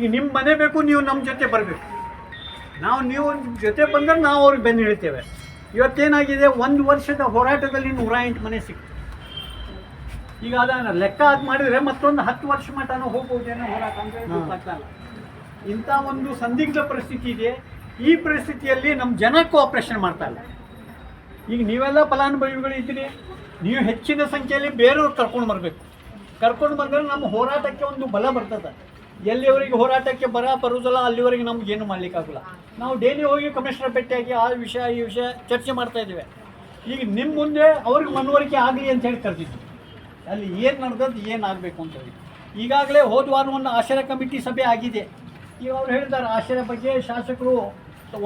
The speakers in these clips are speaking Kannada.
ಈಗ ನಿಮ್ಮ ಮನೆ ಬೇಕು, ನೀವು ನಮ್ಮ ಜೊತೆ ಬರಬೇಕು. ನೀವು ಜೊತೆ ಬಂದರೆ ನಾವು ಅವ್ರಿಗೆ ಬೆನ್ನು ಹಿಡಿತೇವೆ. ಇವತ್ತೇನಾಗಿದೆ, 1 ವರ್ಷದ ಹೋರಾಟದಲ್ಲಿ 108 ಮನೆ ಸಿಕ್ತು. ಈಗ ಅದನ್ನು ಲೆಕ್ಕ ಅದು ಮಾಡಿದರೆ ಮತ್ತೊಂದು 10 ವರ್ಷ ಮಟ್ಟನೂ ಹೋಗ್ಬೋದೇನೋ ಹೋರಾಟ ಅಂತ ಗೊತ್ತಾಗ್ತಲ್ಲ. ಇಂಥ ಒಂದು ಸಂದಿಗ್ಧ ಪರಿಸ್ಥಿತಿ ಇದೆ. ಈ ಪರಿಸ್ಥಿತಿಯಲ್ಲಿ ನಮ್ಮ ಜನ ಕೋಆಪ್ರೇಷನ್ ಮಾಡ್ತಾ ಇಲ್ಲ. ಈಗ ನೀವೆಲ್ಲ ಫಲಾನುಭವಿಗಳು ಇದ್ದೀರಿ, ನೀವು ಹೆಚ್ಚಿನ ಸಂಖ್ಯೆಯಲ್ಲಿ ಬೇರೆಯವ್ರು ಕರ್ಕೊಂಡು ಬಂದರೆ ನಮ್ಮ ಹೋರಾಟಕ್ಕೆ ಒಂದು ಬಲ ಬರ್ತದೆ. ಎಲ್ಲಿವರೆಗೆ ಹೋರಾಟಕ್ಕೆ ಬರುವುದಿಲ್ಲ ಅಲ್ಲಿವರೆಗೆ ನಮ್ಗೆ ಏನು ಮಾಡಲಿಕ್ಕಾಗಲ್ಲ. ನಾವು ಡೈಲಿ ಹೋಗಿ ಕಮಿಷನರ್ ಭೇಟಿಯಾಗಿ ಆ ವಿಷಯ ಈ ವಿಷಯ ಚರ್ಚೆ ಮಾಡ್ತಾ ಇದ್ದೀವಿ. ಈಗ ನಿಮ್ಮ ಮುಂದೆ ಅವ್ರಿಗೆ ಮನವರಿಕೆ ಆಗಲಿ ಅಂತ ಹೇಳಿ ಕರೆದಿದ್ವಿ. ಅಲ್ಲಿ ಏನು ನಡೆದದ್ದು, ಏನು ಆಗಬೇಕು ಅಂತೇಳಿ ಈಗಾಗಲೇ ಹೋದ ವಾರ ಒಂದು ಆಶ್ರಯ ಕಮಿಟಿ ಸಭೆ ಆಗಿದೆ. ಈಗ ಅವ್ರು ಹೇಳಿದ್ದಾರೆ ಆಶ್ರಯ ಬಗ್ಗೆ ಶಾಸಕರು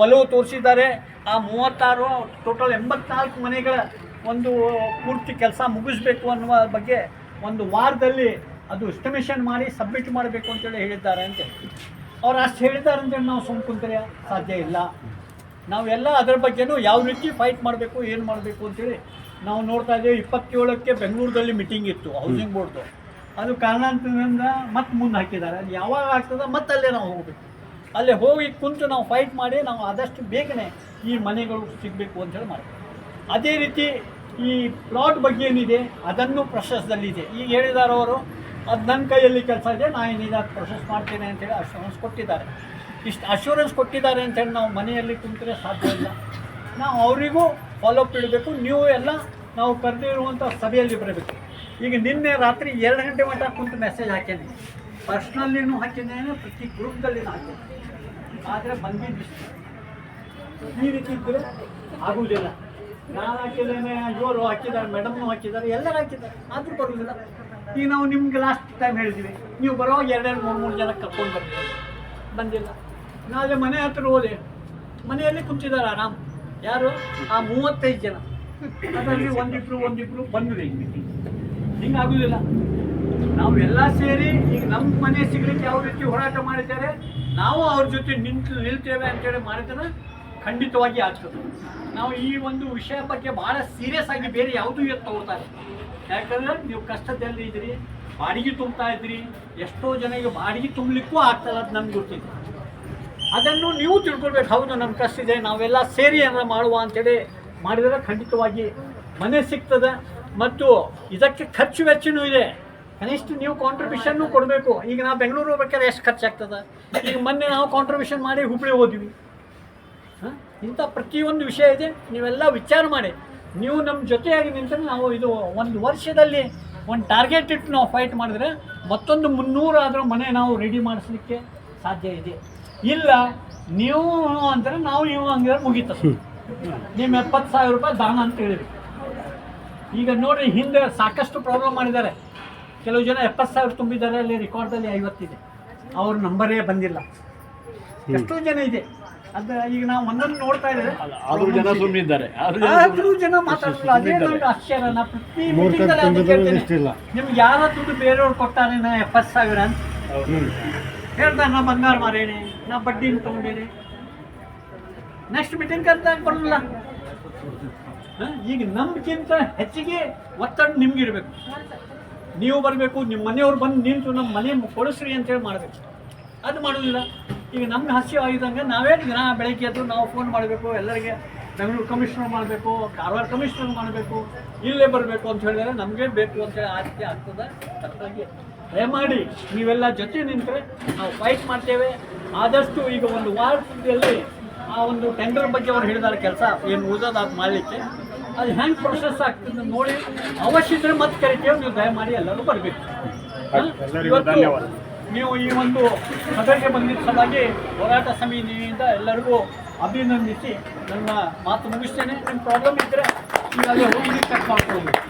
ಒಲವು ತೋರಿಸಿದ್ದಾರೆ. ಆ 36 ಟೋಟಲ್ 84 ಮನೆಗಳ ಒಂದು ಪೂರ್ತಿ ಕೆಲಸ ಮುಗಿಸ್ಬೇಕು ಅನ್ನುವ ಬಗ್ಗೆ ಒಂದು ವಾರದಲ್ಲಿ ಅದು ಎಸ್ಟಿಮೇಷನ್ ಮಾಡಿ ಸಬ್ಮಿಟ್ ಮಾಡಬೇಕು ಅಂತೇಳಿ ಹೇಳಿದ್ದಾರೆ ಅಂತೇಳಿ. ಅವ್ರು ಅಷ್ಟು ಹೇಳಿದ್ದಾರೆ ಅಂತೇಳಿ ನಾವು ಸುಮ್ಮ ಕುಂತರೆ ಸಾಧ್ಯ ಇಲ್ಲ. ನಾವೆಲ್ಲ ಅದರ ಬಗ್ಗೆನೂ ಯಾವ ರೀತಿ ಫೈಟ್ ಮಾಡಬೇಕು, ಏನು ಮಾಡಬೇಕು ಅಂತೇಳಿ ನಾವು ನೋಡ್ತಾ ಇದ್ದೇವೆ. 27ಕ್ಕೆ ಬೆಂಗಳೂರಲ್ಲಿ ಮೀಟಿಂಗ್ ಇತ್ತು ಹೌಸಿಂಗ್ ಬೋರ್ಡ್ದು. ಅದು ಕಾರಣಾಂತರದಿಂದ ಮತ್ತೆ ಮುಂದೆ ಹಾಕಿದ್ದಾರೆ. ಅದು ಯಾವಾಗ ಆಗ್ತದೆ ಮತ್ತೆ ಅಲ್ಲೇ ನಾವು ಹೋಗಬೇಕು. ಅಲ್ಲೇ ಹೋಗಿ ಕುಂತು ನಾವು ಫೈಟ್ ಮಾಡಿ ನಾವು ಆದಷ್ಟು ಬೇಗನೆ ಈ ಮನೆಗಳು ಸಿಗಬೇಕು ಅಂತೇಳಿ ಮಾಡ್ತೀವಿ. ಅದೇ ರೀತಿ ಈ ಪ್ಲಾಟ್ ಬಗ್ಗೆ ಏನಿದೆ ಅದನ್ನು ಪ್ರೊಸೆಸ್ದಲ್ಲಿದೆ. ಈಗ ಹೇಳಿದ್ದಾರೆ ಅವರು, ಅದು ನನ್ನ ಕೈಯಲ್ಲಿ ಕೆಲಸ ಇದೆ, ನಾನು ಏನಿದೆ ಅದು ಪ್ರೊಸೆಸ್ ಮಾಡ್ತೇನೆ ಅಂತೇಳಿ ಅಶ್ಯೂರೆನ್ಸ್ ಕೊಟ್ಟಿದ್ದಾರೆ. ಇಷ್ಟು ಅಶ್ಯೂರೆನ್ಸ್ ಕೊಟ್ಟಿದ್ದಾರೆ ಅಂತೇಳಿ ನಾವು ಮನೆಯಲ್ಲಿ ಕುಂತರೆ ಸಾಧ್ಯ ಇಲ್ಲ. ನಾವು ಅವರಿಗೂ ಫಾಲೋಅಪ್ ಇಡಬೇಕು. ನೀವು ಎಲ್ಲ ನಾವು ಕರೆದಿರುವಂಥ ಸಭೆಯಲ್ಲಿ ಬರಬೇಕು. ಈಗ ನಿನ್ನೆ ರಾತ್ರಿ 2 ಗಂಟೆ ಮಟ್ಟ ಕುಂತು ಮೆಸೇಜ್ ಹಾಕೇನೆ, ಪರ್ಸ್ನಲ್ಲಿನೂ ಹಾಕಿದ್ದೇನೆ, ಪ್ರತಿ ಗ್ರೂಪ್ದಲ್ಲಿನೂ ಹಾಕಿದ್ದೇನೆ. ಆದರೆ ಬಂದಿದ್ದಿಷ್ಟು ಈ ರೀತಿ ಇದ್ದರೆ ಆಗುವುದಿಲ್ಲ. ನಾನು ಹಾಕಿದ್ದೇನೆ, ಇವರು ಹಾಕಿದ್ದಾರೆ, ಮೇಡಮ್ನೂ ಹಾಕಿದ್ದಾರೆ, ಎಲ್ಲರೂ ಹಾಕಿದ್ದಾರೆ, ಆದರೂ ಬರುವುದಿಲ್ಲ. ಈಗ ನಾವು ನಿಮ್ಗೆ ಲಾಸ್ಟ್ ಟೈಮ್ ಹೇಳಿದ್ವಿ, ನೀವು ಬರೋವಾಗ 2-3 ಜನ ಕರ್ಕೊಂಡು ಬರ್ತೀವಿ, ಬಂದಿಲ್ಲ. ನಾಳೆ ಮನೆ ಹತ್ರ ಹೋದೆ, ಮನೆಯಲ್ಲಿ ಕುಂತಿದ್ದಾರೆ ಆರಾಮ್. ಯಾರು ಆ 35 ಜನ, ಅದರಲ್ಲಿ ಒಂದಿಬ್ರು ಬಂದಿದೆ. ಹಿಂಗಾಗೋದಿಲ್ಲ. ನಾವು ಎಲ್ಲ ಸೇರಿ ಈಗ ನಮ್ಮ ಮನೆ ಸಿಗಲಿಕ್ಕೆ ಯಾವ ರೀತಿ ಹೋರಾಟ ಮಾಡಿದ್ದಾರೆ, ನಾವು ಅವ್ರ ಜೊತೆ ನಿಲ್ತೇವೆ ಅಂತೇಳಿ ಮಾಡಿದ್ರೆ ಖಂಡಿತವಾಗಿ ಆಗ್ತದೆ. ನಾವು ಈ ಒಂದು ವಿಷಯ ಬಗ್ಗೆ ಭಾಳ ಸೀರಿಯಸ್ ಆಗಿ ಬೇರೆ ಯಾವುದೂ ತಗೋತಾರೆ. ಯಾಕಂದರೆ ನೀವು ಕಷ್ಟದಲ್ಲಿ ಇದ್ದೀರಿ, ಬಾಡಿಗೆ ತುಂಬ್ತಾ ಇದ್ದೀರಿ. ಎಷ್ಟೋ ಜನ ಈಗ ಬಾಡಿಗೆ ತುಂಬಲಿಕ್ಕೂ ಆಗ್ತಲ್ಲ, ಅದು ನಮ್ಗೆ ಗೊತ್ತಿದೆ. ಅದನ್ನು ನೀವು ತಿಳ್ಕೊಳ್ಬೇಕು. ಹೌದು, ನಮ್ಮ ಕಷ್ಟ ಇದೆ, ನಾವೆಲ್ಲ ಸೇರಿ ಏನಾರ ಮಾಡುವ ಅಂಥೇಳಿ ಮಾಡಿದರೆ ಖಂಡಿತವಾಗಿ ಮನೆ ಸಿಗ್ತದೆ. ಮತ್ತು ಇದಕ್ಕೆ ಖರ್ಚು ವೆಚ್ಚನೂ ಇದೆ. ಕನಿಷ್ಠ ನೀವು ಕಾಂಟ್ರಿಬ್ಯೂಷನ್ನು ಕೊಡಬೇಕು. ಈಗ ನಾವು ಬೆಂಗಳೂರು ಹೋಗ್ಬೇಕಾದ್ರೆ ಎಷ್ಟು ಖರ್ಚಾಗ್ತದೆ. ಈಗ ಮೊನ್ನೆ ನಾವು ಕಾಂಟ್ರಿಬ್ಯೂಷನ್ ಮಾಡಿ ಹುಬ್ಬಳ್ಳಿ ಹೋದ್ವಿ. ಇಂಥ ಪ್ರತಿಯೊಂದು ವಿಷಯ ಇದೆ. ನೀವೆಲ್ಲ ವಿಚಾರ ಮಾಡಿ ನೀವು ನಮ್ಮ ಜೊತೆಯಾಗಿ ನಿಂತರೆ ನಾವು ಇದು 1 ವರ್ಷದಲ್ಲಿ ಒಂದು ಟಾರ್ಗೆಟ್ ಇಟ್ಟು ನಾವು ಫೈಟ್ ಮಾಡಿದ್ರೆ ಮತ್ತೊಂದು 300 ಆದರೂ ಮನೆ ನಾವು ರೆಡಿ ಮಾಡಿಸ್ಲಿಕ್ಕೆ ಸಾಧ್ಯ ಇದೆ. ಇಲ್ಲ ನೀವು ಅಂದರೆ ನಾವು ನೀವು ಹಂಗಿದ್ರೆ ಮುಗೀತದೆ. ನಿಮ್ಮ 70,000 ರೂಪಾಯಿ ದಾನ ಅಂತ ಹೇಳಿರಿ. ಈಗ ನೋಡಿ, ಹಿಂದೆ ಸಾಕಷ್ಟು ಪ್ರಾಬ್ಲಮ್ ಮಾಡಿದ್ದಾರೆ. ಕೆಲವು ಜನ 70,000 ತುಂಬಿದ್ದಾರೆ, ಅಲ್ಲಿ ರೆಕಾರ್ಡಲ್ಲಿ 50 ಇದೆ, ಅವ್ರ ನಂಬರೇ ಬಂದಿಲ್ಲ. ಎಷ್ಟೋ ಜನ ಇದೆ. ಅದು ಈಗ ನಾವು ಒಂದೊಂದು ನೋಡ್ತಾ ಇದ್ದಾರೆ, ಆದರೂ ಜನ ಮಾತಾಡಲ್ಲ. ಅದೇ ನನಗೆ ಆಶ್ಚರ್ಯ. ನಾ ಪ್ರತಿ ಮೀಟಿಂಗಲ್ಲಿ ಅದು ಕೇಳ್ತೇನೆ, ನಿಮ್ಗೆ ಯಾರ ದುಡ್ಡು ಬೇರೆಯವ್ರು ಕೊಟ್ಟಾರೆ ನಾ 70,000 ಅಂತ ಹೇಳ್ತಾರೆ. ನಾ ಬಂಗಾರ ಮಾರೇನೆ, ನಾ ಬಡ್ಡಿನ ತೊಗೊಂಡೇನೆ. ನೆಕ್ಸ್ಟ್ ಮೀಟಿಂಗ್ ಕರೆದಾಗ ಬರಲ್ಲ. ಈಗ ನಮ್ಗಿಂತ ಹೆಚ್ಚಿಗೆ ಒತ್ತಡ ನಿಮ್ಗಿರ್ಬೇಕು. ನೀವು ಬರಬೇಕು, ನಿಮ್ಮ ಮನೆಯವ್ರು ಬಂದು ನಿಂತು ನಮ್ಮ ಮನೆ ಕೊಡಿಸ್ರಿ ಅಂತೇಳಿ ಮಾಡಬೇಕು. ಅದು ಮಾಡೋದಿಲ್ಲ. ಈಗ ನಮ್ಗೆ ಹಾಸ್ಯ ಆಗಿದ್ದಂಗೆ ನಾವೇ ದಿನ ಬೆಳಗ್ಗೆ ಎದ್ದು ನಾವು ಫೋನ್ ಮಾಡಬೇಕು, ಎಲ್ಲರಿಗೆ ಬೆಂಗಳೂರು ಕಮಿಷನರ್ ಮಾಡಬೇಕು, ಕಾರವಾರ ಕಮಿಷನರ್ ಮಾಡಬೇಕು, ಇಲ್ಲೇ ಬರಬೇಕು ಅಂತ ಹೇಳಿದರೆ ನಮಗೆ ಬೇಕು ಅಂತೇಳಿ ಆಸಕ್ತಿ ಆಗ್ತದೆ. ಅದಕ್ಕಾಗಿ ದಯಮಾಡಿ ನೀವೆಲ್ಲ ಜೊತೆ ನಿಂತರೆ ನಾವು ಫೈಟ್ ಮಾಡ್ತೇವೆ. ಆದಷ್ಟು ಈಗ 1 ವಾರದಲ್ಲಿ ಆ ಒಂದು ಟೆಂಡರ್ ಬಗ್ಗೆ ಅವ್ರು ಹೇಳಿದಾರೆ, ಕೆಲಸ ಏನು ಉಳಿದೋದು ಅದು ಮಾಡಲಿಕ್ಕೆ. ಅದು ಹೆಂಗೆ ಪ್ರೊಸೆಸ್ ಆಗ್ತದೆ ನೋಡಿ, ಅವಶ್ಯ ಇದ್ದರೆ ಮತ್ತೆ ಕರಿತೇವೆ. ನೀವು ದಯಮಾಡಿ ಎಲ್ಲರೂ ಬರಬೇಕು. ನೀವು ಈ ಒಂದು ಸಭೆಗೆ ಬಂದಿದ್ದ ಸಲುವಾಗಿ ಹೋರಾಟ ಸಮಿತಿಯಿಂದ ಎಲ್ಲರಿಗೂ ಅಭಿನಂದಿಸಿ ನನ್ನ ಮಾತು ಮುಗಿಸ್ತೇನೆ. ನಿಮ್ಮ ಪ್ರಾಬ್ಲಮ್ ಇದ್ದರೆ ಈಗಾಗಲೇ ಹೋಗಿ ಚೆಕ್ ಮಾಡ್ಕೊಳ್ಬೇಕು.